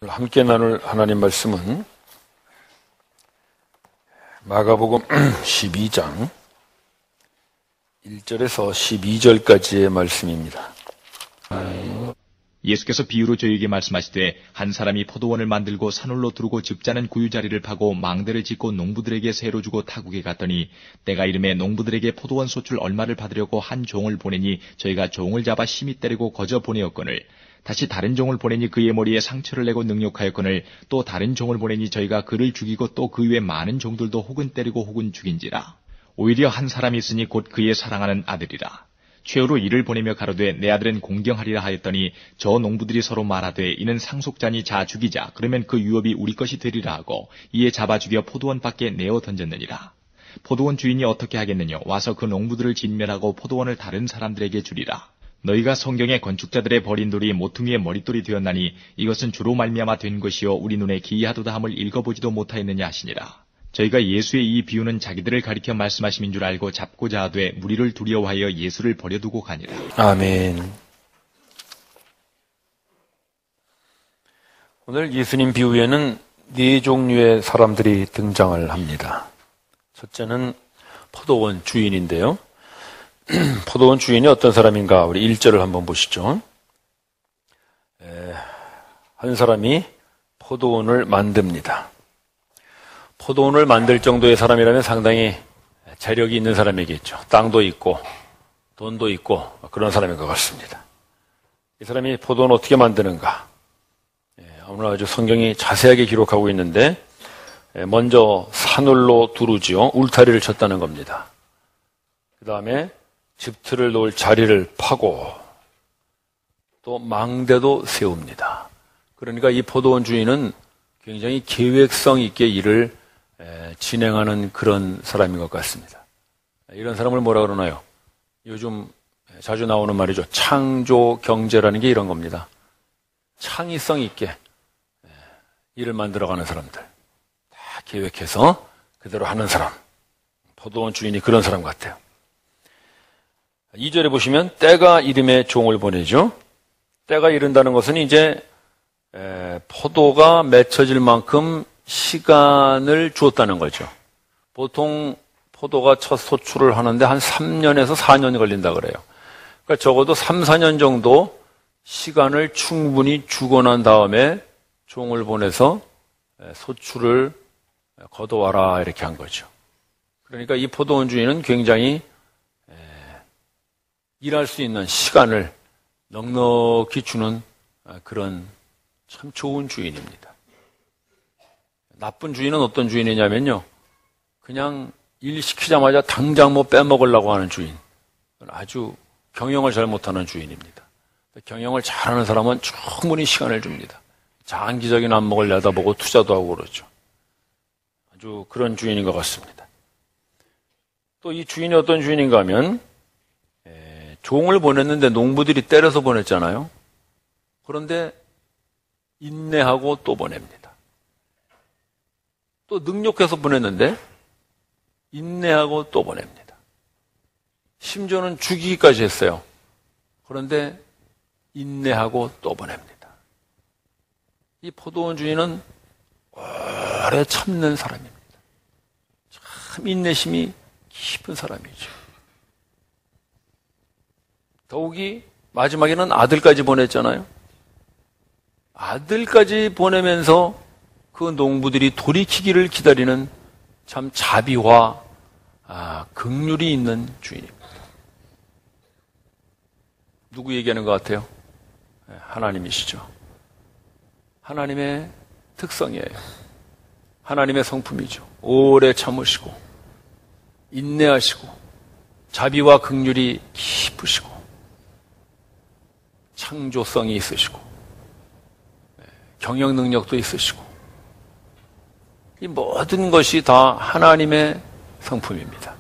함께 나눌 하나님 말씀은 마가복음 12장 1절에서 12절까지의 말씀입니다. 예수께서 비유로 저희에게 말씀하시되 한 사람이 포도원을 만들고 산울로 두르고 즙자는 구유자리를 파고 망대를 짓고 농부들에게 세로 주고 타국에 갔더니 때가 이름에 농부들에게 포도원 소출 얼마를 받으려고 한 종을 보내니 저희가 종을 잡아 심히 때리고 거저 보내었거늘 다시 다른 종을 보내니 그의 머리에 상처를 내고 능욕하였거늘 또 다른 종을 보내니 저희가 그를 죽이고 또 그 외 많은 종들도 혹은 때리고 혹은 죽인지라. 오히려 한 사람이 있으니 곧 그의 사랑하는 아들이라. 최후로 이를 보내며 가로되 내 아들은 공경하리라 하였더니 저 농부들이 서로 말하되 이는 상속자니 자 죽이자 그러면 그 유업이 우리 것이 되리라 하고 이에 잡아 죽여 포도원 밖에 내어 던졌느니라. 포도원 주인이 어떻게 하겠느냐 와서 그 농부들을 진멸하고 포도원을 다른 사람들에게 주리라. 너희가 성경의 건축자들의 버린 돌이 모퉁이의 머릿돌이 되었나니 이것은 주로 말미암아 된 것이요 우리 눈에 기이하도다 함을 읽어보지도 못하였느냐 하시니라. 저희가 예수의 이 비유는 자기들을 가리켜 말씀하심인 줄 알고 잡고자 하되 무리를 두려워하여 예수를 버려두고 가니라. 아멘. 오늘 예수님 비유에는 네 종류의 사람들이 등장을 합니다. 첫째는 포도원 주인인데요. 포도원 주인이 어떤 사람인가 우리 1절을 한번 보시죠. 한 사람이 포도원을 만듭니다. 포도원을 만들 정도의 사람이라면 상당히 재력이 있는 사람이겠죠. 땅도 있고 돈도 있고 그런 사람인 것 같습니다. 이 사람이 포도원을 어떻게 만드는가? 오늘 아주 성경이 자세하게 기록하고 있는데 먼저 산울로 두르지요. 울타리를 쳤다는 겁니다. 그 다음에 즙틀을 놓을 자리를 파고 또 망대도 세웁니다. 그러니까 이 포도원 주인은 굉장히 계획성 있게 일을 진행하는 그런 사람인 것 같습니다. 이런 사람을 뭐라 그러나요? 요즘 자주 나오는 말이죠. 창조 경제라는 게 이런 겁니다. 창의성 있게 일을 만들어가는 사람들. 다 계획해서 그대로 하는 사람. 포도원 주인이 그런 사람 같아요. 2절에 보시면 때가 이름에 종을 보내죠. 때가 이른다는 것은 이제 포도가 맺혀질 만큼 시간을 주었다는 거죠. 보통 포도가 첫 소출을 하는데 한 3년에서 4년이 걸린다 그래요. 그러니까 적어도 3, 4년 정도 시간을 충분히 주고 난 다음에 종을 보내서 소출을 거둬와라 이렇게 한 거죠. 그러니까 이 포도원 주인은 굉장히 일할 수 있는 시간을 넉넉히 주는 그런 참 좋은 주인입니다. 나쁜 주인은 어떤 주인이냐면요. 그냥 일 시키자마자 당장 뭐 빼먹으려고 하는 주인. 아주 경영을 잘 못하는 주인입니다. 경영을 잘하는 사람은 충분히 시간을 줍니다. 장기적인 안목을 내다보고 투자도 하고 그러죠. 아주 그런 주인인 것 같습니다. 또 이 주인이 어떤 주인인가 하면 종을 보냈는데 농부들이 때려서 보냈잖아요. 그런데 인내하고 또 보냅니다. 또 능력해서 보냈는데 인내하고 또 보냅니다. 심지어는 죽이기까지 했어요. 그런데 인내하고 또 보냅니다. 이 포도원 주인은 오래 참는 사람입니다. 참 인내심이 깊은 사람이죠. 더욱이 마지막에는 아들까지 보냈잖아요. 아들까지 보내면서 그 농부들이 돌이키기를 기다리는 참 자비와 긍휼이 있는 주인입니다. 누구 얘기하는 것 같아요? 하나님이시죠. 하나님의 특성이에요. 하나님의 성품이죠. 오래 참으시고 인내하시고 자비와 긍휼이 깊으시고 창조성이 있으시고 경영 능력도 있으시고 이 모든 것이 다 하나님의 성품입니다.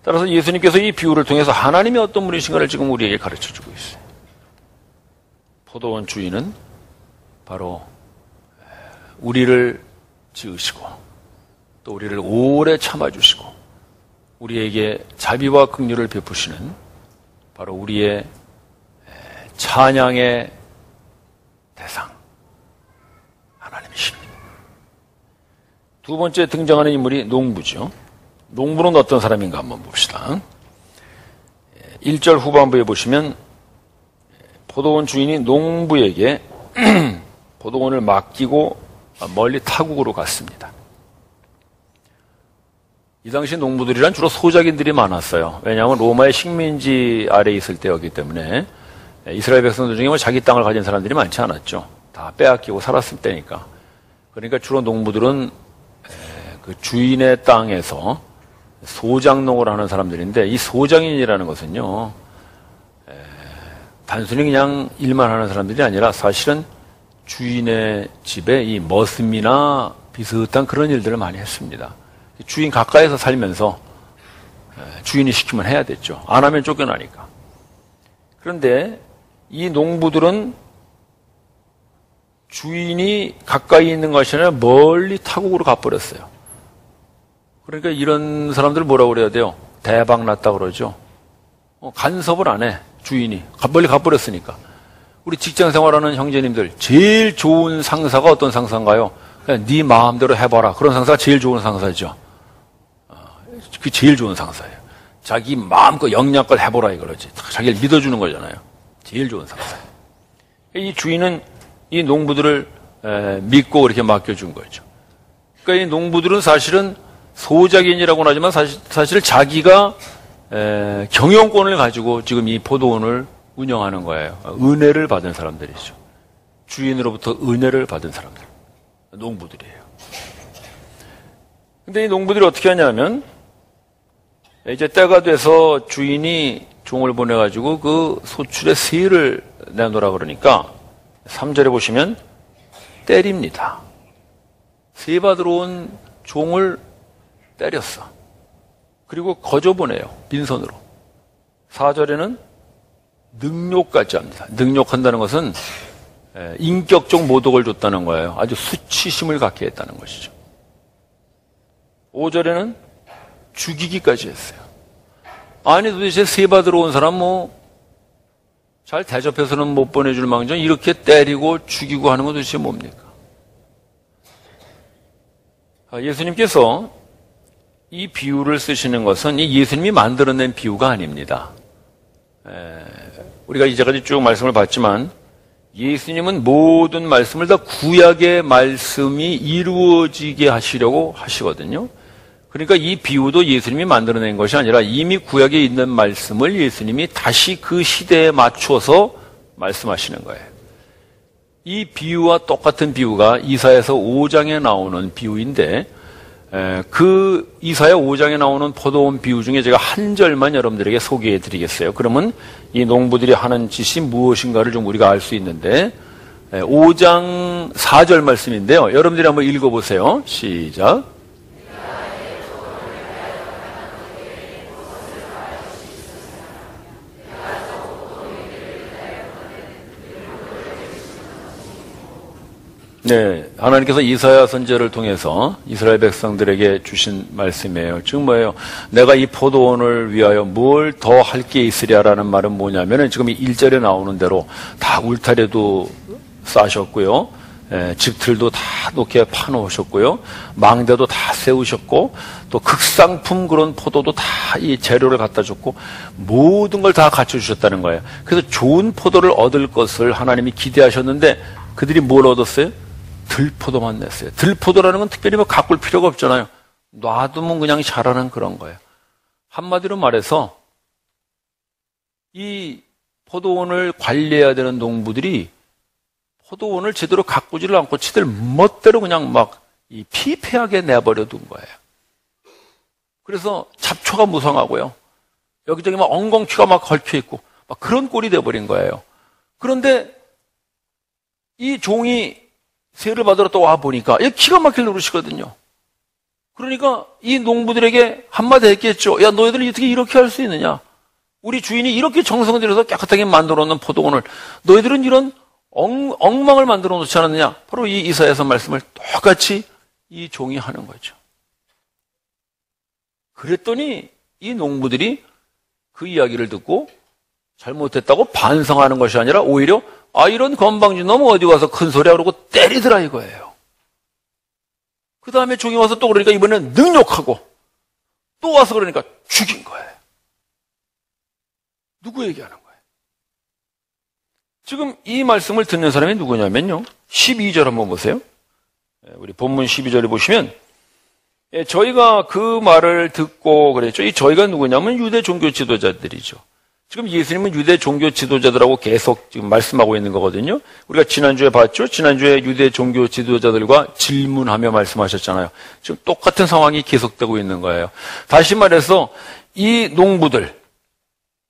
따라서 예수님께서 이 비유를 통해서 하나님이 어떤 분이신가를 지금 우리에게 가르쳐주고 있어요. 포도원 주인은 바로 우리를 지으시고 또 우리를 오래 참아주시고 우리에게 자비와 긍휼을 베푸시는 바로 우리의 찬양의 대상, 두 번째 등장하는 인물이 농부죠. 농부는 어떤 사람인가 한번 봅시다. 1절 후반부에 보시면 포도원 주인이 농부에게 포도원을 맡기고 멀리 타국으로 갔습니다. 이 당시 농부들이란 주로 소작인들이 많았어요. 왜냐하면 로마의 식민지 아래에 있을 때였기 때문에 이스라엘 백성들 중에 자기 땅을 가진 사람들이 많지 않았죠. 다 빼앗기고 살았을 때니까. 그러니까 주로 농부들은 그 주인의 땅에서 소작농을 하는 사람들인데, 이 소장인이라는 것은요, 단순히 그냥 일만 하는 사람들이 아니라 사실은 주인의 집에 이 머슴이나 비슷한 그런 일들을 많이 했습니다. 주인 가까이서 살면서 주인이 시키면 해야 됐죠. 안 하면 쫓겨나니까. 그런데 이 농부들은 주인이 가까이 있는 것이 아니라 멀리 타국으로 가버렸어요. 그러니까 이런 사람들 뭐라고 그래야 돼요? 대박 났다 그러죠. 간섭을 안 해, 주인이. 멀리 가버렸으니까. 우리 직장 생활하는 형제님들, 제일 좋은 상사가 어떤 상사인가요? 그냥 네 마음대로 해봐라. 그런 상사가 제일 좋은 상사죠. 그게 제일 좋은 상사예요. 자기 마음껏 영향껏 해보라 이거지. 자기를 믿어주는 거잖아요. 제일 좋은 상사예요. 이 주인은 이 농부들을 믿고 그렇게 맡겨준 거죠. 그러니까 이 농부들은 사실은 소작인이라고는 하지만 사실 자기가 경영권을 가지고 지금 이 포도원을 운영하는 거예요. 은혜를 받은 사람들이죠. 주인으로부터 은혜를 받은 사람들. 농부들이에요. 근데 이 농부들이 어떻게 하냐면, 이제 때가 돼서 주인이 종을 보내가지고 그 소출의 세를 내놓으라 그러니까 3절에 보시면 때립니다. 세 받으러 온 종을 때렸어. 그리고 거저보내요. 빈손으로. 4절에는 능욕까지 합니다. 능욕한다는 것은 인격적 모독을 줬다는 거예요. 아주 수치심을 갖게 했다는 것이죠. 5절에는 죽이기까지 했어요. 아니 도대체 세 받으러 온 사람 잘 대접해서는 못 보내줄 망정 이렇게 때리고 죽이고 하는 건 도대체 뭡니까? 예수님께서 이 비유를 쓰시는 것은 이 예수님이 만들어낸 비유가 아닙니다. 우리가 이제까지 쭉 말씀을 봤지만 예수님은 모든 말씀을 다 구약의 말씀이 이루어지게 하시려고 하시거든요. 그러니까 이 비유도 예수님이 만들어낸 것이 아니라 이미 구약에 있는 말씀을 예수님이 다시 그 시대에 맞춰서 말씀하시는 거예요. 이 비유와 똑같은 비유가 이사야서 5장에 나오는 비유인데, 그 이사야 5장에 나오는 포도원 비유 중에 제가 한 절만 여러분들에게 소개해 드리겠어요. 그러면 이 농부들이 하는 짓이 무엇인가를 좀 우리가 알 수 있는데, 5장 4절 말씀인데요. 여러분들이 한번 읽어보세요. 시작. 네, 하나님께서 이사야 선지자를 통해서 이스라엘 백성들에게 주신 말씀이에요. 즉 뭐예요? 내가 이 포도원을 위하여 뭘 더 할 게 있으랴라는 말은 뭐냐면은 지금 이 1절에 나오는 대로 다 울타리도 쌓으셨고요. 집틀도 다 높게 파놓으셨고요. 망대도 다 세우셨고 또 극상품 그런 포도도 다 이 재료를 갖다 줬고 모든 걸 다 갖춰주셨다는 거예요. 그래서 좋은 포도를 얻을 것을 하나님이 기대하셨는데 그들이 뭘 얻었어요? 들포도만 냈어요. 들포도라는 건 특별히 가꿀 필요가 없잖아요. 놔두면 그냥 자라는 그런 거예요. 한마디로 말해서 이 포도원을 관리해야 되는 농부들이 포도원을 제대로 가꾸지를 않고 지들 멋대로 그냥 피폐하게 내버려 둔 거예요. 그래서 잡초가 무성하고요. 여기저기 엉겅퀴가 걸쳐 있고 그런 꼴이 돼버린 거예요. 그런데 이 종이 세를 받으러 또 와보니까 기가 막힐 노릇이거든요. 그러니까 이 농부들에게 한마디 했겠죠. 야, 너희들 어떻게 이렇게 할 수 있느냐? 우리 주인이 이렇게 정성을 들여서 깨끗하게 만들어 놓은 포도원을 너희들은 이런 엉망을 만들어 놓지 않았느냐? 바로 이 이사야서 말씀을 똑같이 이 종이 하는 거죠. 그랬더니 이 농부들이 그 이야기를 듣고 잘못했다고 반성하는 것이 아니라 오히려 이런 건방진 놈 어디 와서 큰 소리야 그러고 때리더라 이거예요. 그 다음에 종이 와서 또 그러니까 이번에는 능욕하고 또 와서 그러니까 죽인 거예요. 누구 얘기하는 거예요? 지금 이 말씀을 듣는 사람이 누구냐면요. 12절 한번 보세요. 우리 본문 12절에 보시면 저희가 그 말을 듣고 그랬죠. 이 저희가 누구냐면 유대 종교 지도자들이죠. 지금 예수님은 유대 종교 지도자들하고 계속 지금 말씀하고 있는 거거든요. 우리가 지난주에 봤죠. 지난주에 유대 종교 지도자들과 질문하며 말씀하셨잖아요. 지금 똑같은 상황이 계속되고 있는 거예요. 다시 말해서 이 농부들,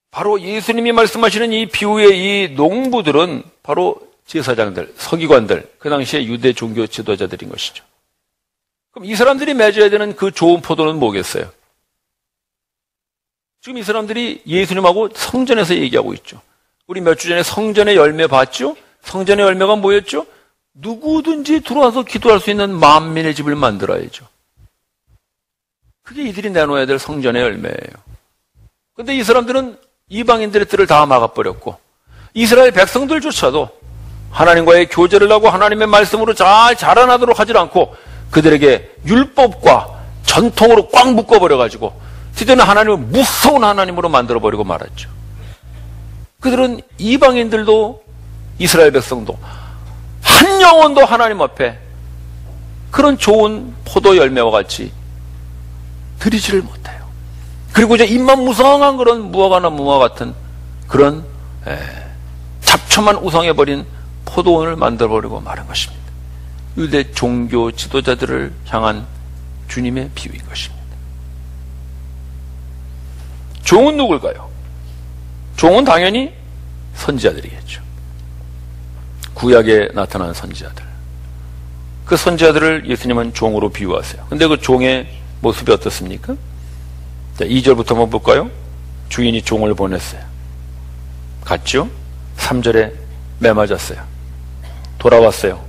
바로 예수님이 말씀하시는 이 비유의 이 농부들은 바로 제사장들, 서기관들, 그 당시에 유대 종교 지도자들인 것이죠. 그럼 이 사람들이 맺어야 되는 그 좋은 포도는 뭐겠어요? 지금 이 사람들이 예수님하고 성전에서 얘기하고 있죠. 우리 몇 주 전에 성전의 열매 봤죠? 성전의 열매가 뭐였죠? 누구든지 들어와서 기도할 수 있는 만민의 집을 만들어야죠. 그게 이들이 내놓아야 될 성전의 열매예요. 그런데 이 사람들은 이방인들의 뜰을 다 막아버렸고 이스라엘 백성들조차도 하나님과의 교제를 하고 하나님의 말씀으로 잘 자라나도록 하지 않고 그들에게 율법과 전통으로 꽉 묶어버려가지고 드디어는 하나님을 무서운 하나님으로 만들어버리고 말았죠. 그들은 이방인들도 이스라엘 백성도 한 영혼도 하나님 앞에 그런 좋은 포도 열매와 같이 드리지를 못해요. 그리고 이제 입만 무성한 그런 무화과나무와 같은 그런 잡초만 우상해버린 포도원을 만들어버리고 말한 것입니다. 유대 종교 지도자들을 향한 주님의 비유인 것입니다. 종은 누굴까요? 종은 당연히 선지자들이겠죠. 구약에 나타난 선지자들. 그 선지자들을 예수님은 종으로 비유하세요. 근데 그 종의 모습이 어떻습니까? 자, 2절부터 한번 볼까요? 주인이 종을 보냈어요. 갔죠? 3절에 매맞았어요. 돌아왔어요.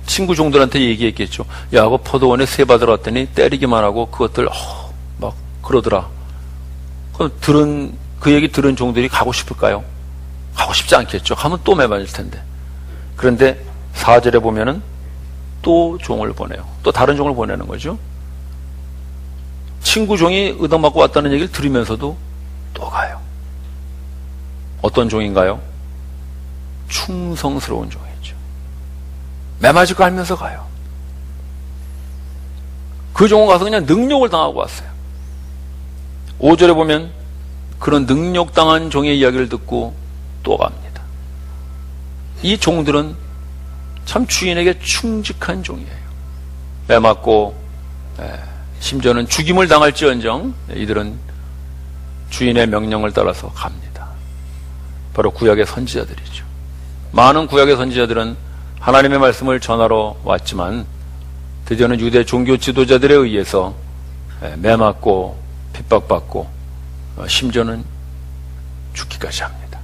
친구 종들한테 얘기했겠죠. 야, 그 포도원에 새 받으러 왔더니 때리기만 하고 그것들 막 그러더라. 그럼 그 얘기 들은 종들이 가고 싶을까요? 가고 싶지 않겠죠. 가면 또 매맞을 텐데. 그런데 4절에 보면은 또 종을 보내요. 또 다른 종을 보내는 거죠. 친구 종이 얻어맞고 왔다는 얘기를 들으면서도 또 가요. 어떤 종인가요? 충성스러운 종이죠. 매맞을 거 알면서 가요. 그 종은 가서 그냥 능욕을 당하고 왔어요. 5절에 보면 그런 능욕당한 종의 이야기를 듣고 또 갑니다. 이 종들은 참 주인에게 충직한 종이에요. 매맞고 심지어는 죽임을 당할지언정 이들은 주인의 명령을 따라서 갑니다. 바로 구약의 선지자들이죠. 많은 구약의 선지자들은 하나님의 말씀을 전하러 왔지만 드디어는 유대 종교 지도자들에 의해서 매맞고 핍박받고 심지어는 죽기까지 합니다.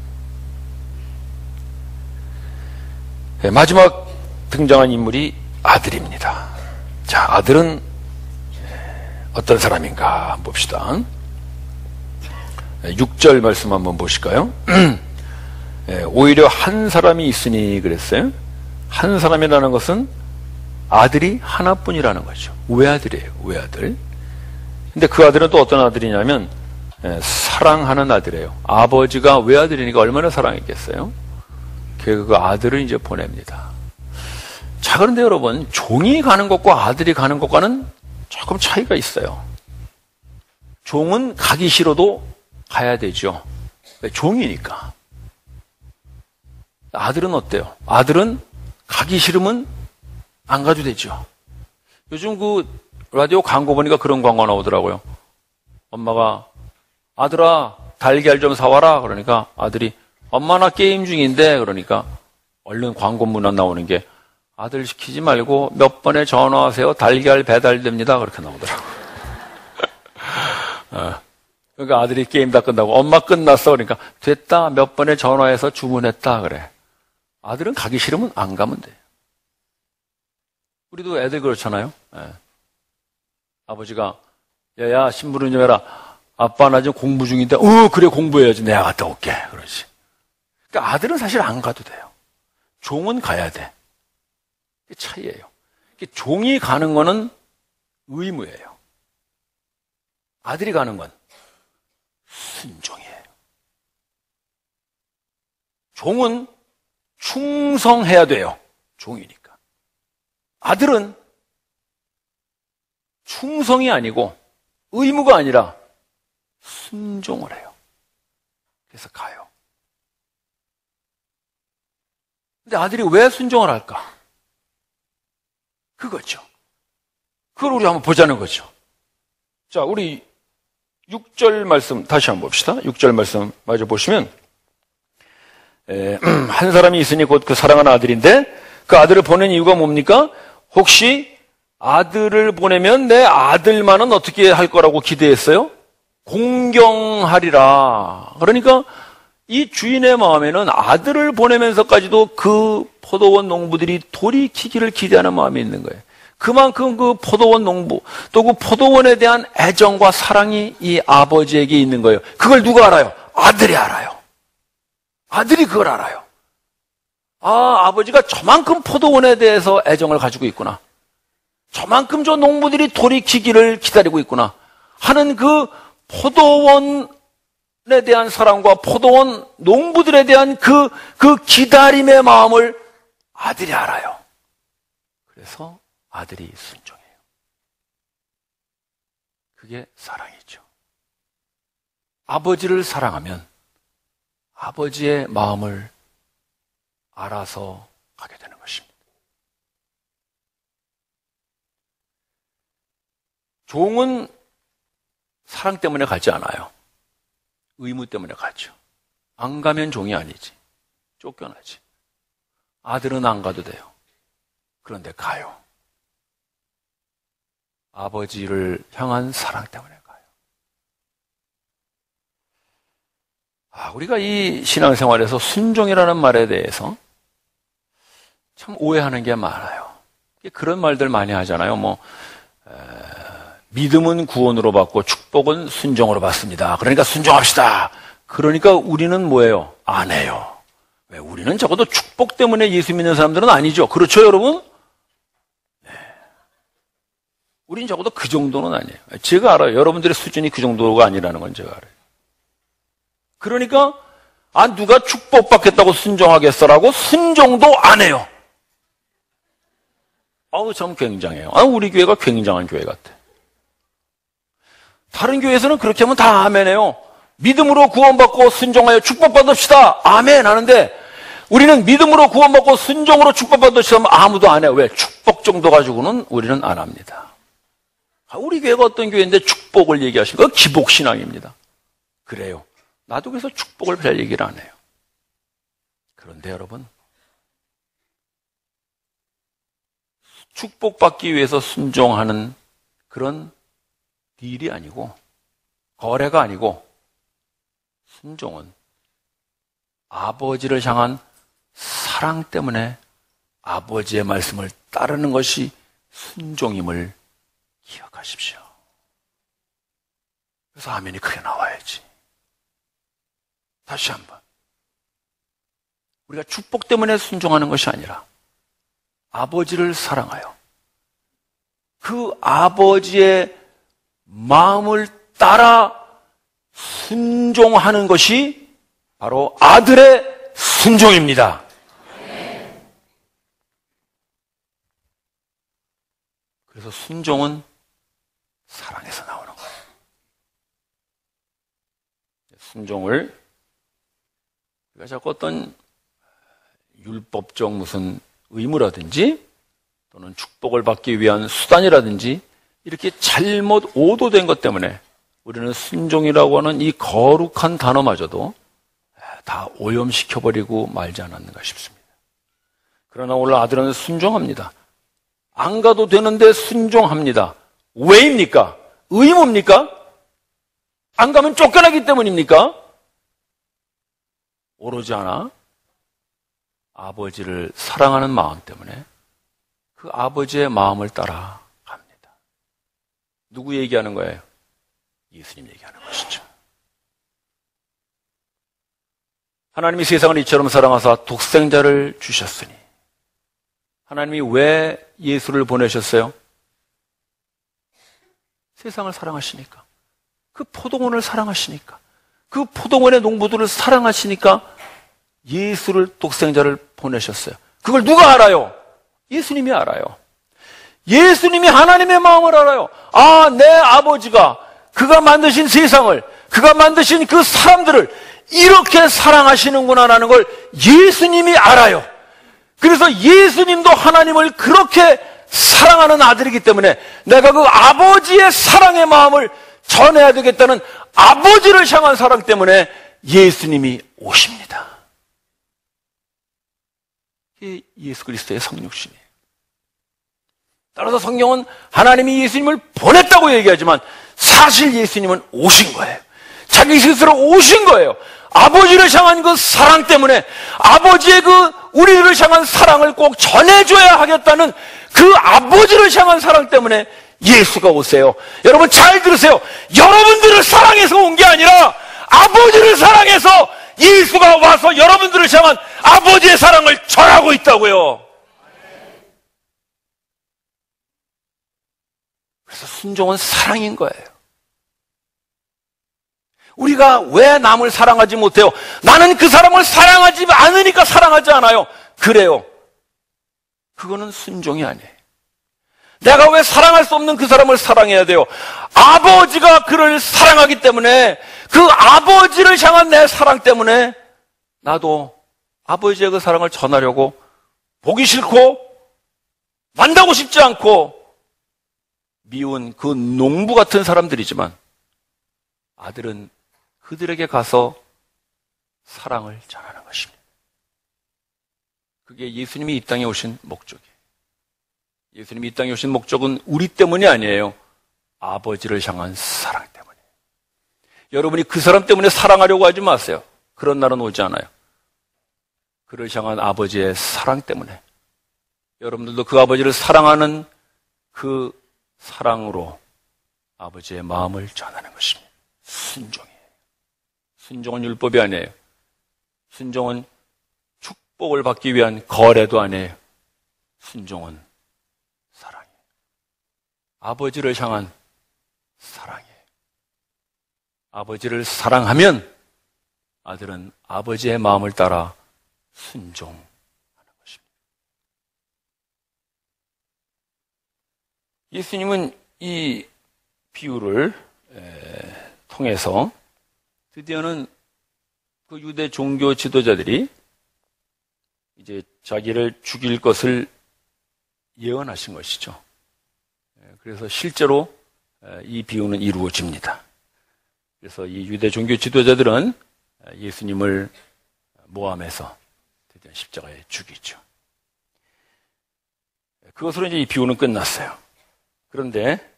마지막 등장한 인물이 아들입니다. 자, 아들은 어떤 사람인가 한번 봅시다. 6절 말씀 한번 보실까요? 오히려 한 사람이 있으니 그랬어요. 한 사람이라는 것은 아들이 하나뿐이라는 거죠. 외아들이에요. 외아들. 근데 그 아들은 또 어떤 아들이냐면 사랑하는 아들이에요. 아버지가 외아들이니까 얼마나 사랑했겠어요? 그 아들을 이제 보냅니다. 자, 그런데 여러분, 종이 가는 것과 아들이 가는 것과는 조금 차이가 있어요. 종은 가기 싫어도 가야 되죠. 종이니까. 아들은 어때요? 아들은 가기 싫으면 안 가도 되죠. 요즘 그 라디오 광고 보니까 그런 광고 나오더라고요. 엄마가 아들아 달걀 좀 사와라. 그러니까 아들이 엄마 나 게임 중인데 그러니까 얼른 광고 문안 나오는 게 아들 시키지 말고 몇 번에 전화하세요. 달걀 배달됩니다. 그렇게 나오더라고요. 그러니까 아들이 게임 다 끝나고 엄마 끝났어. 그러니까 됐다. 몇 번에 전화해서 주문했다. 그래. 아들은 가기 싫으면 안 가면 돼요. 우리도 애들 그렇잖아요. 아버지가 야야 심부름 좀 해라. 아빠 나 지금 공부 중인데 그래 공부해야지. 내가 갔다 올게. 그러지. 그러니까 아들은 사실 안 가도 돼요. 종은 가야 돼. 그게 차이예요. 종이 가는 거는 의무예요. 아들이 가는 건 순종이에요. 종은 충성해야 돼요. 종이니까. 아들은 충성이 아니고 의무가 아니라 순종을 해요. 그래서 가요. 근데 아들이 왜 순종을 할까? 그거죠. 그걸 우리 한번 보자는 거죠. 자, 우리 6절 말씀 다시 한번 봅시다. 6절 말씀 마저 보시면 한 사람이 있으니 곧 그 사랑하는 아들인데 그 아들을 보낸 이유가 뭡니까? 혹시 아들을 보내면 내 아들만은 어떻게 할 거라고 기대했어요? 공경하리라. 그러니까 이 주인의 마음에는 아들을 보내면서까지도 그 포도원 농부들이 돌이키기를 기대하는 마음이 있는 거예요. 그만큼 그 포도원 농부 또 그 포도원에 대한 애정과 사랑이 이 아버지에게 있는 거예요. 그걸 누가 알아요? 아들이 알아요. 아들이 그걸 알아요. 아, 아버지가 저만큼 포도원에 대해서 애정을 가지고 있구나. 저만큼 저 농부들이 돌이키기를 기다리고 있구나 하는 그 포도원에 대한 사랑과 포도원 농부들에 대한 그 기다림의 마음을 아들이 알아요. 그래서 아들이 순종해요. 그게 사랑이죠. 아버지를 사랑하면 아버지의 마음을 알아서 가게 되는 것입니다. 종은 사랑 때문에 가지 않아요. 의무 때문에 가죠. 안 가면 종이 아니지. 쫓겨나지. 아들은 안 가도 돼요. 그런데 가요. 아버지를 향한 사랑 때문에 가요. 우리가 이 신앙생활에서 순종이라는 말에 대해서 참 오해하는 게 많아요. 그런 말들 많이 하잖아요. 믿음은 구원으로 받고 축복은 순종으로 받습니다. 그러니까 순종합시다. 그러니까 우리는 뭐예요? 안 해요. 왜? 우리는 적어도 축복 때문에 예수 믿는 사람들은 아니죠. 그렇죠, 여러분? 네. 우린 적어도 그 정도는 아니에요. 제가 알아요. 여러분들의 수준이 그 정도가 아니라는 건 제가 알아요. 그러니까 누가 축복받겠다고 순종하겠어라고 순종도 안 해요. 참 굉장해요. 우리 교회가 굉장한 교회 같아. 다른 교회에서는 그렇게 하면 다 아멘해요. 믿음으로 구원받고 순종하여 축복받읍시다. 아멘 하는데 우리는 믿음으로 구원받고 순종으로 축복받읍시다 하면 아무도 안 해요. 왜? 축복 정도 가지고는 우리는 안 합니다. 우리 교회가 어떤 교회인데 축복을 얘기하시는 거 기복신앙입니다. 그래요. 나도 그래서 축복을 별 얘기를 안 해요. 그런데 여러분, 축복받기 위해서 순종하는 그런 딜이 아니고 거래가 아니고 순종은 아버지를 향한 사랑 때문에 아버지의 말씀을 따르는 것이 순종임을 기억하십시오. 그래서 아멘이 크게 나와야지. 다시 한번. 우리가 축복 때문에 순종하는 것이 아니라 아버지를 사랑하여 그 아버지의 마음을 따라 순종하는 것이 바로 아들의 순종입니다. 그래서 순종은 사랑에서 나오는 거예요. 순종을 우리가 자꾸 어떤 율법적 무슨 의무라든지 또는 축복을 받기 위한 수단이라든지 이렇게 잘못 오도된 것 때문에 우리는 순종이라고 하는 이 거룩한 단어마저도 다 오염시켜버리고 말지 않았는가 싶습니다. 그러나 오늘 아들은 순종합니다. 안 가도 되는데 순종합니다. 왜입니까? 의무입니까? 안 가면 쫓겨나기 때문입니까? 오로지 하나 아버지를 사랑하는 마음 때문에 그 아버지의 마음을 따라 갑니다. 누구 얘기하는 거예요? 예수님 얘기하는 것이죠. 하나님이 세상을 이처럼 사랑하사 독생자를 주셨으니 하나님이 왜 예수를 보내셨어요? 세상을 사랑하시니까. 그 포도원을 사랑하시니까. 그 포도원의 농부들을 사랑하시니까 예수를 독생자를 보내셨어요. 그걸 누가 알아요? 예수님이 알아요. 예수님이 하나님의 마음을 알아요. 아, 내 아버지가 그가 만드신 세상을, 그가 만드신 그 사람들을 이렇게 사랑하시는구나라는 걸 예수님이 알아요. 그래서 예수님도 하나님을 그렇게 사랑하는 아들이기 때문에 내가 그 아버지의 사랑의 마음을 전해야 되겠다는 아버지를 향한 사랑 때문에 예수님이 오십니다. 이게 예수 그리스도의 성육신이에요. 따라서 성경은 하나님이 예수님을 보냈다고 얘기하지만 사실 예수님은 오신 거예요. 자기 스스로 오신 거예요. 아버지를 향한 그 사랑 때문에, 아버지의 그 우리를 향한 사랑을 꼭 전해줘야 하겠다는 그 아버지를 향한 사랑 때문에 예수가 오세요. 여러분 잘 들으세요. 여러분들을 사랑해서 온 게 아니라 아버지를 사랑해서 예수가 와서 여러분들을 향한 아버지의 사랑을 전하고 있다고요. 그래서 순종은 사랑인 거예요. 우리가 왜 남을 사랑하지 못해요? 나는 그 사람을 사랑하지 않으니까 사랑하지 않아요. 그래요. 그거는 순종이 아니에요. 내가 왜 사랑할 수 없는 그 사람을 사랑해야 돼요? 아버지가 그를 사랑하기 때문에, 그 아버지를 향한 내 사랑 때문에 나도 아버지의 그 사랑을 전하려고 보기 싫고 만나고 싶지 않고 미운 그 농부 같은 사람들이지만 아들은 그들에게 가서 사랑을 전하는 것입니다. 그게 예수님이 이 땅에 오신 목적이에요. 예수님이 이 땅에 오신 목적은 우리 때문이 아니에요. 아버지를 향한 사랑 때문이에요. 여러분이 그 사람 때문에 사랑하려고 하지 마세요. 그런 날은 오지 않아요. 그를 향한 아버지의 사랑 때문에 여러분들도 그 아버지를 사랑하는 그 사랑으로 아버지의 마음을 전하는 것입니다. 순종이에요. 순종은 율법이 아니에요. 순종은 축복을 받기 위한 거래도 아니에요. 순종은 사랑이에요. 아버지를 향한 사랑이에요. 아버지를 사랑하면 아들은 아버지의 마음을 따라 순종하는 것입니다. 예수님은 이 비유를 통해서 드디어는 그 유대 종교 지도자들이 이제 자기를 죽일 것을 예언하신 것이죠. 그래서 실제로 이 비유는 이루어집니다. 그래서 이 유대 종교 지도자들은 예수님을 모함해서 드디어 십자가에 죽이죠. 그것으로 이제 이 비유는 끝났어요. 그런데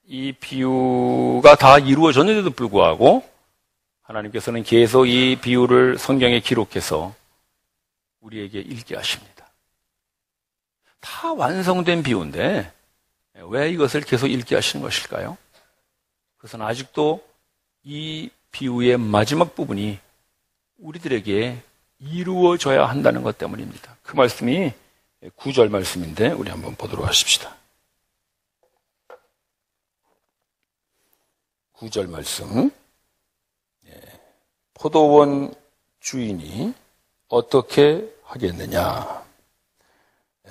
이 비유가 다 이루어졌는데도 불구하고 하나님께서는 계속 이 비유를 성경에 기록해서 우리에게 읽게 하십니다. 다 완성된 비유인데 왜 이것을 계속 읽게 하시는 것일까요? 그것은 아직도 이 비유의 마지막 부분이 우리들에게 이루어져야 한다는 것 때문입니다. 그 말씀이 9절 말씀인데 우리 한번 보도록 하십시다. 9절 말씀. 포도원 주인이 어떻게 하겠느냐.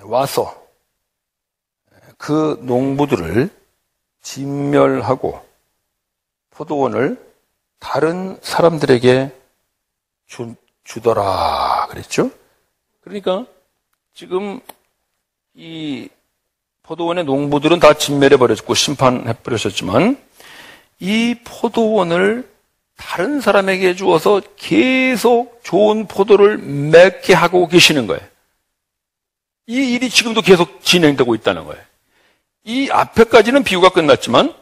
와서 그 농부들을 진멸하고 포도원을 다른 사람들에게 주더라 그랬죠. 그러니까 지금 이 포도원의 농부들은 다 진멸해버렸고 심판해버렸지만 이 포도원을 다른 사람에게 주어서 계속 좋은 포도를 맺게 하고 계시는 거예요. 이 일이 지금도 계속 진행되고 있다는 거예요. 이 앞에까지는 비유가 끝났지만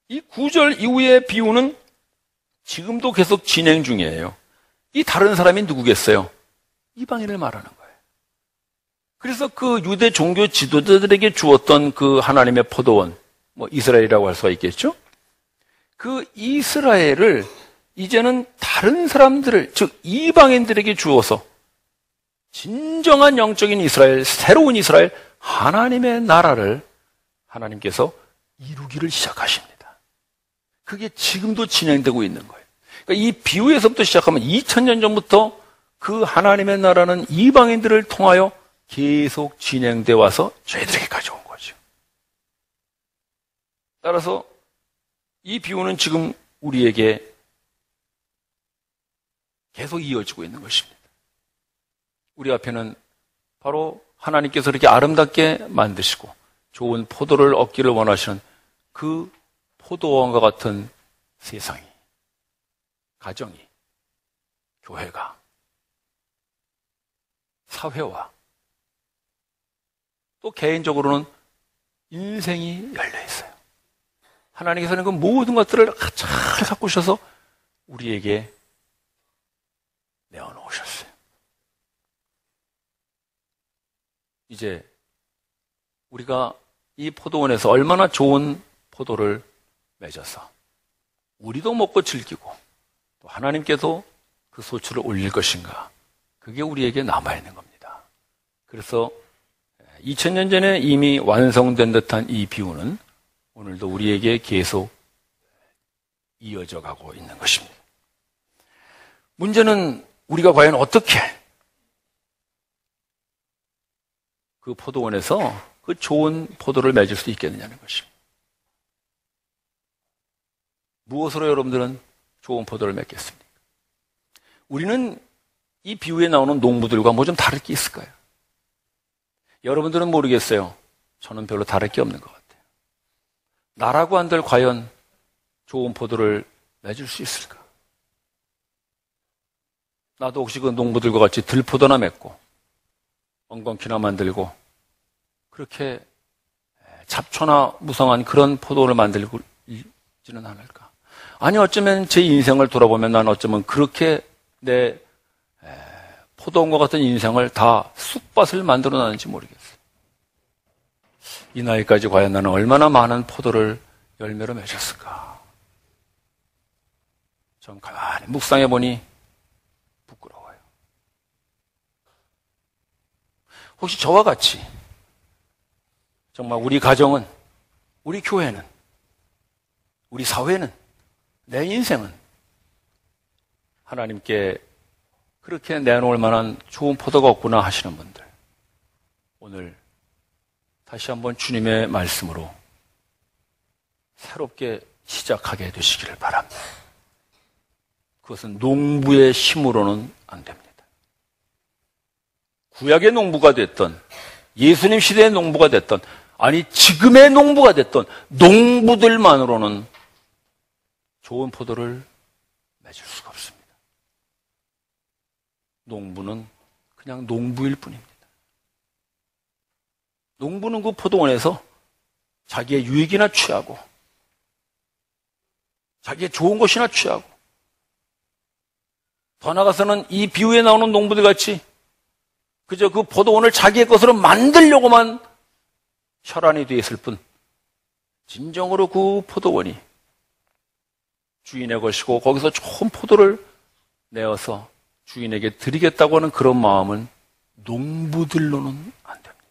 이 9절 이후의 비유는 지금도 계속 진행 중이에요. 이 다른 사람이 누구겠어요? 이방인을 말하는 거예요. 그래서 그 유대 종교 지도자들에게 주었던 그 하나님의 포도원, 뭐 이스라엘이라고 할 수가 있겠죠? 그 이스라엘을 이제는 다른 사람들을, 즉 이방인들에게 주어서 진정한 영적인 이스라엘, 새로운 이스라엘, 하나님의 나라를 하나님께서 이루기를 시작하십니다. 그게 지금도 진행되고 있는 거예요. 그러니까 이 비유에서부터 시작하면 2000년 전부터 그 하나님의 나라는 이방인들을 통하여 계속 진행되어 와서 저희들에게까지 온 거죠. 따라서 이 비유는 지금 우리에게 계속 이어지고 있는 것입니다. 우리 앞에는 바로 하나님께서 이렇게 아름답게 만드시고 좋은 포도를 얻기를 원하시는 그 포도원과 같은 세상이, 가정이, 교회가, 사회와 또 개인적으로는 인생이 열려 있어요. 하나님께서는 그 모든 것들을 잘 갖고 오셔서 우리에게 내어놓으셨어요. 이제 우리가 이 포도원에서 얼마나 좋은 포도를 맺어서 우리도 먹고 즐기고 또 하나님께도 그 소출을 올릴 것인가, 그게 우리에게 남아있는 겁니다. 그래서 2000년 전에 이미 완성된 듯한 이 비유는 오늘도 우리에게 계속 이어져 가고 있는 것입니다. 문제는 우리가 과연 어떻게 그 포도원에서 그 좋은 포도를 맺을 수 있겠느냐는 것입니다. 무엇으로 여러분들은 좋은 포도를 맺겠습니까? 우리는 이 비유에 나오는 농부들과 뭐 좀 다를 게 있을까요? 여러분들은 모르겠어요. 저는 별로 다를 게 없는 것 같아요. 나라고 한들 과연 좋은 포도를 맺을 수 있을까? 나도 혹시 그 농부들과 같이 들포도나 맺고 엉겅퀴나 만들고 그렇게 잡초나 무성한 그런 포도를 만들고 있지는 않을까? 아니, 어쩌면 제 인생을 돌아보면 난 어쩌면 그렇게 내 포도원과 같은 인생을 다 쑥밭을 만들어놨는지 모르겠어요. 이 나이까지 과연 나는 얼마나 많은 포도를 열매로 맺었을까? 전 가만히 묵상해 보니 부끄러워요. 혹시 저와 같이 정말 우리 가정은, 우리 교회는, 우리 사회는, 내 인생은 하나님께 그렇게 내놓을 만한 좋은 포도가 없구나 하시는 분들, 오늘 다시 한번 주님의 말씀으로 새롭게 시작하게 되시기를 바랍니다. 그것은 농부의 힘으로는 안 됩니다. 구약의 농부가 됐던, 예수님 시대의 농부가 됐던, 아니 지금의 농부가 됐던 농부들만으로는 좋은 포도를 맺을 수가 없습니다. 농부는 그냥 농부일 뿐입니다. 농부는 그 포도원에서 자기의 유익이나 취하고 자기의 좋은 것이나 취하고, 더 나아가서는 이 비유에 나오는 농부들 같이 그저 그 포도원을 자기의 것으로 만들려고만 혈안이 되어 있을 뿐, 진정으로 그 포도원이 주인의 것이고 거기서 좋은 포도를 내어서 주인에게 드리겠다고 하는 그런 마음은 농부들로는 안 됩니다.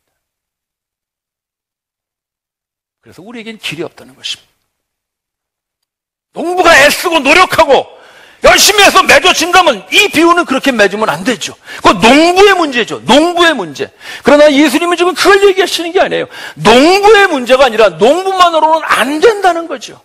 그래서 우리에겐 길이 없다는 것입니다. 농부가 애쓰고 노력하고 열심히 해서 맺어진다면 이 비유는 그렇게 맺으면 안 되죠. 그건 농부의 문제죠. 농부의 문제. 그러나 예수님은 지금 그걸 얘기하시는 게 아니에요. 농부의 문제가 아니라 농부만으로는 안 된다는 거죠.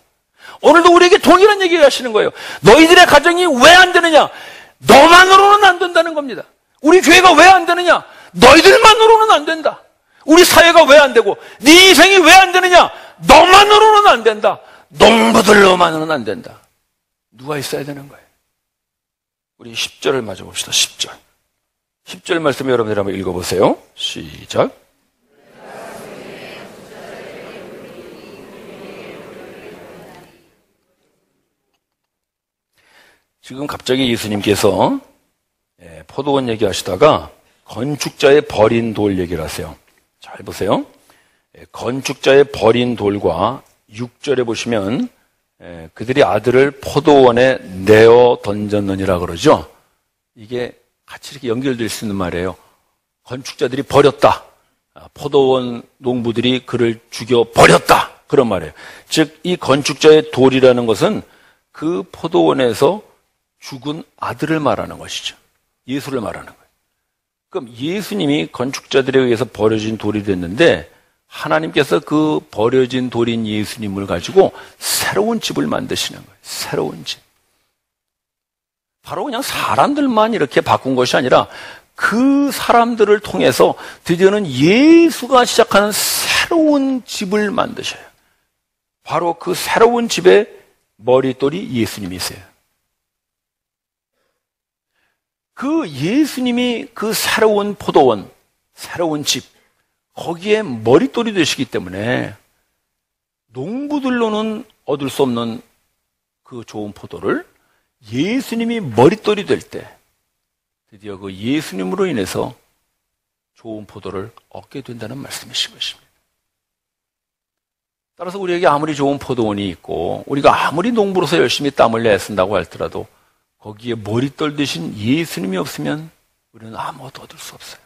오늘도 우리에게 동일한 얘기를 하시는 거예요. 너희들의 가정이 왜 안 되느냐? 너만으로는 안 된다는 겁니다. 우리 교회가 왜 안 되느냐? 너희들만으로는 안 된다. 우리 사회가 왜 안 되고 네 인생이 왜 안 되느냐? 너만으로는 안 된다. 농부들로만으로는 안 된다. 누가 있어야 되는 거예요? 우리 10절을 마저 봅시다. 10절. 10절 말씀 여러분들 한번 읽어보세요. 시작. 지금 갑자기 예수님께서 포도원 얘기하시다가 건축자의 버린 돌 얘기를 하세요. 잘 보세요. 건축자의 버린 돌과 6절에 보시면 그들이 아들을 포도원에 내어 던졌느니라 그러죠. 이게 같이 이렇게 연결될 수 있는 말이에요. 건축자들이 버렸다. 포도원 농부들이 그를 죽여 버렸다. 그런 말이에요. 즉, 이 건축자의 돌이라는 것은 그 포도원에서 죽은 아들을 말하는 것이죠. 예수를 말하는 거예요. 그럼 예수님이 건축자들에 의해서 버려진 돌이 됐는데 하나님께서 그 버려진 돌인 예수님을 가지고 새로운 집을 만드시는 거예요. 새로운 집. 바로 그냥 사람들만 이렇게 바꾼 것이 아니라 그 사람들을 통해서 드디어는 예수가 시작하는 새로운 집을 만드셔요. 바로 그 새로운 집의 머릿돌이 예수님이세요. 그 예수님이 그 새로운 포도원, 새로운 집, 거기에 머릿돌이 되시기 때문에 농부들로는 얻을 수 없는 그 좋은 포도를 예수님이 머릿돌이 될 때 드디어 그 예수님으로 인해서 좋은 포도를 얻게 된다는 말씀이신 것입니다. 따라서 우리에게 아무리 좋은 포도원이 있고 우리가 아무리 농부로서 열심히 땀을 내쓴다고 할지라도 거기에 머릿돌 대신 예수님이 없으면 우리는 아무것도 얻을 수 없어요.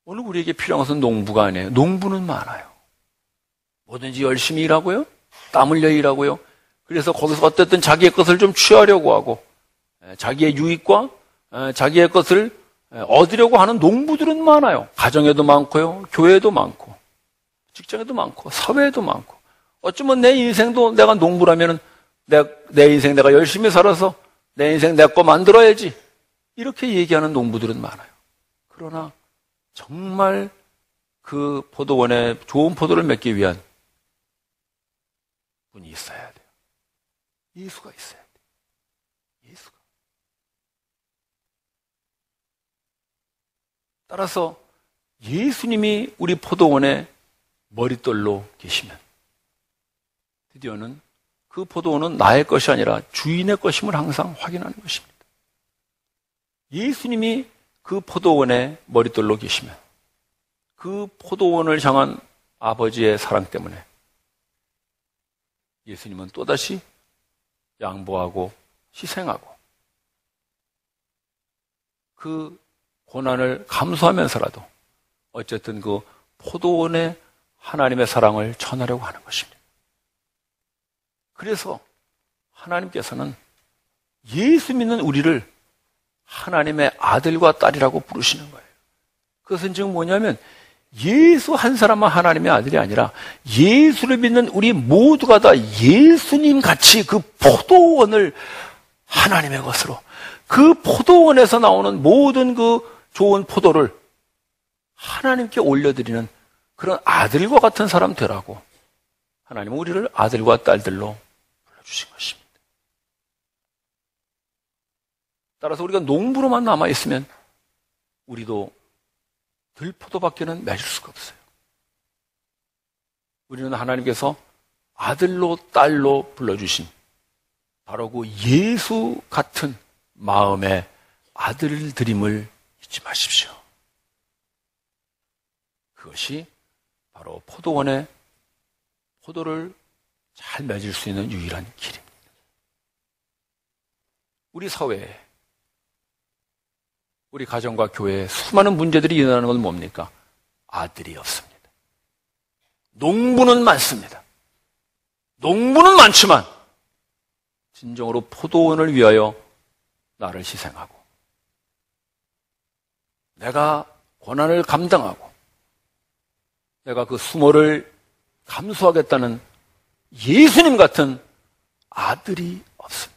오늘 우리에게 필요한 것은 농부가 아니에요. 농부는 많아요. 뭐든지 열심히 일하고요. 땀 흘려 일하고요. 그래서 거기서 어쨌든 자기의 것을 좀 취하려고 하고 자기의 유익과 자기의 것을 얻으려고 하는 농부들은 많아요. 가정에도 많고요. 교회에도 많고 직장에도 많고 사회에도 많고 어쩌면 내 인생도 내가 농부라면 내 인생 내가 열심히 살아서 내 인생 내 거 만들어야지 이렇게 얘기하는 농부들은 많아요. 그러나 정말 그 포도원에 좋은 포도를 맺기 위한 분이 있어야 돼요. 예수가 있어야 돼요. 예수가. 따라서 예수님이 우리 포도원의 머릿돌로 계시면 드디어는 그 포도원은 나의 것이 아니라 주인의 것임을 항상 확인하는 것입니다. 예수님이 그 포도원의 머릿돌로 계시면 그 포도원을 향한 아버지의 사랑 때문에 예수님은 또다시 양보하고 희생하고 그 고난을 감수하면서라도 어쨌든 그 포도원의 하나님의 사랑을 전하려고 하는 것입니다. 그래서 하나님께서는 예수 믿는 우리를 하나님의 아들과 딸이라고 부르시는 거예요. 그것은 지금 뭐냐면 예수 한 사람만 하나님의 아들이 아니라 예수를 믿는 우리 모두가 다 예수님 같이 그 포도원을 하나님의 것으로 그 포도원에서 나오는 모든 그 좋은 포도를 하나님께 올려드리는 그런 아들과 같은 사람 되라고 하나님은 우리를 아들과 딸들로 불러주신 것입니다. 따라서 우리가 농부로만 남아있으면 우리도 들포도밖에는 맺을 수가 없어요. 우리는 하나님께서 아들로 딸로 불러주신 바로 그 예수 같은 마음의 아들들임을 잊지 마십시오. 그것이 바로 포도원의 포도를 잘 맺을 수 있는 유일한 길입니다. 우리 사회에 우리 가정과 교회에 수많은 문제들이 일어나는 건 뭡니까? 아들이 없습니다. 농부는 많습니다. 농부는 많지만 진정으로 포도원을 위하여 나를 희생하고 내가 고난을 감당하고 내가 그 수모를 감수하겠다는 예수님 같은 아들이 없습니다.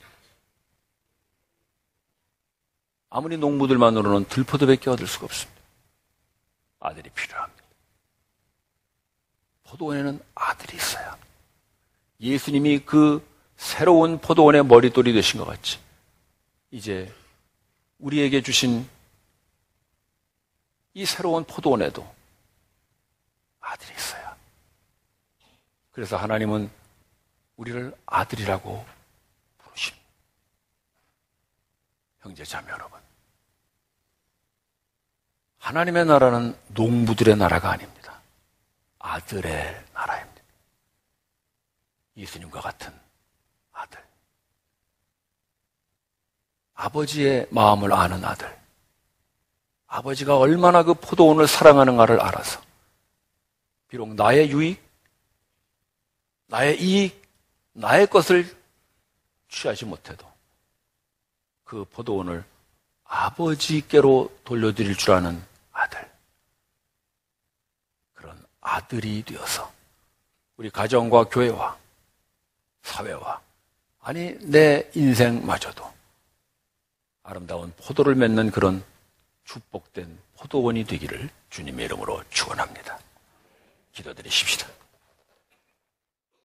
아무리 농부들만으로는 들포도밖에 얻을 수가 없습니다. 아들이 필요합니다. 포도원에는 아들이 있어야 합니다. 예수님이 그 새로운 포도원의 머릿돌이 되신 것 같이 이제 우리에게 주신 이 새로운 포도원에도 아들이 있어야 합니다. 그래서 하나님은 우리를 아들이라고 부르십니다. 형제 자매 여러분, 하나님의 나라는 농부들의 나라가 아닙니다. 아들의 나라입니다. 예수님과 같은 아들, 아버지의 마음을 아는 아들, 아버지가 얼마나 그 포도원을 사랑하는가를 알아서 비록 나의 유익, 나의 이익, 나의 것을 취하지 못해도 그 포도원을 아버지께로 돌려드릴 줄 아는 아들, 그런 아들이 되어서 우리 가정과 교회와 사회와 아니 내 인생마저도 아름다운 포도를 맺는 그런 축복된 포도원이 되기를 주님의 이름으로 축원합니다. 기도드리십시다.